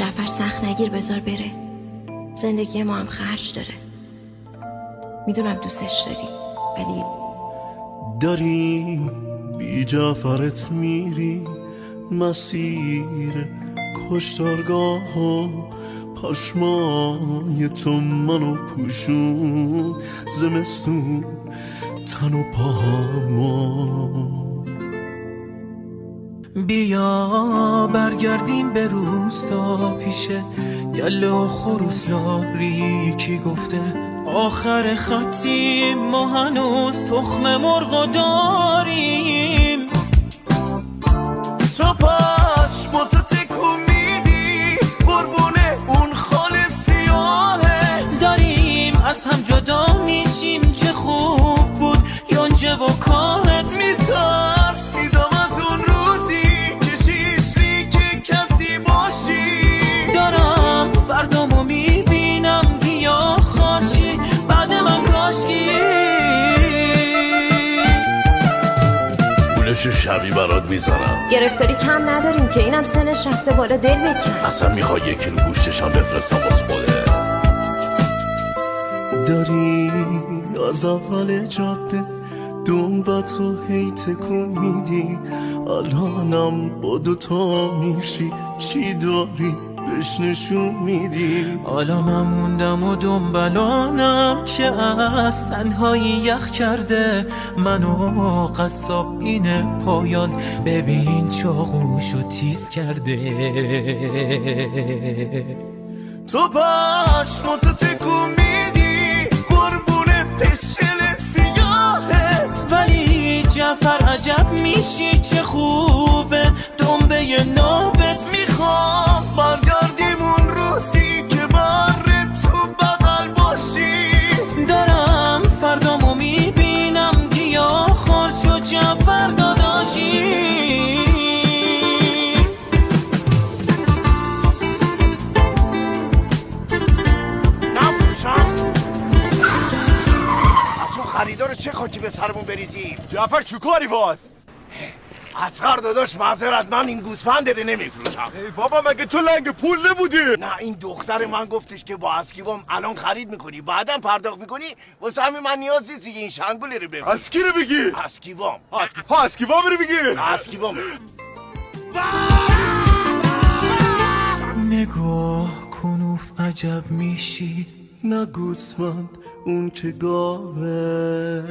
جعفر سخت نگیر، بذار بره. زندگی ما هم خرج داره. میدونم دوستش داری، ولی داری بی جعفرت میری مسیر کشتارگاه و پشمای تو منو پوشون زمستون تن و پامو. بیا برگردیم به روستا پیش گله و خروس لاری کی گفته آخر خطیم ما هنوز تخم مرغ داریم. تو پشماتو تکون میدی قربونه اون خال سیاهت. داریم از هم جدا میشیم چه خوب بود یونجه و کاهت. میترسیدم از اون روزی که شیشی که کسی باشی. دارم فردامو میبینم گیاه خاشی بعد من کاشکی. گولش شبی برات میذارم. گرفتاری کم نداریم که اینم سنش رفته بالا، دل بکن. اصلا میخوای یک کیلو گوشتشم بفرستم باز خوده. داری از اول جاده دنبتو هی تکون میدی. الانم با دوتا میشی چی داری بهش نشون میدی. حالا من موندم و دنبالانم که از تنهایی یخ کرده منو. قصاب اینه پایان ببین چاقوشو تیز کرده. تو پشماتو تکون میدی قربونه پشل سیاهت. ولی جعفر عجب میشی چه خوبه دنبه نابت. میخوام برگردیم اون روزی که بره تو بغل باشی. دارم فردامو میبینم گیاه خورش و جعفر داداشی. خریدار چه خاکی به سرمون بریزی؟ جعفر چه کاری باز؟ اصغر داداش معذرت من این گوسفند رو نمیفروشم. ای بابا مگه تو لنگ پول نبودی؟ نه این دختر من گفتش که با اسکیبام الان خرید میکنی بعدم پرداخت میکنی. واسه همین من نیاز نیست این شنگولی رو ببینم. اسکی رو بگی؟ اسکیبام. اسکیبام رو بگی؟ اسکیبام. نگاه کنوف عجب میشی نه گوسفند اون که گاوه.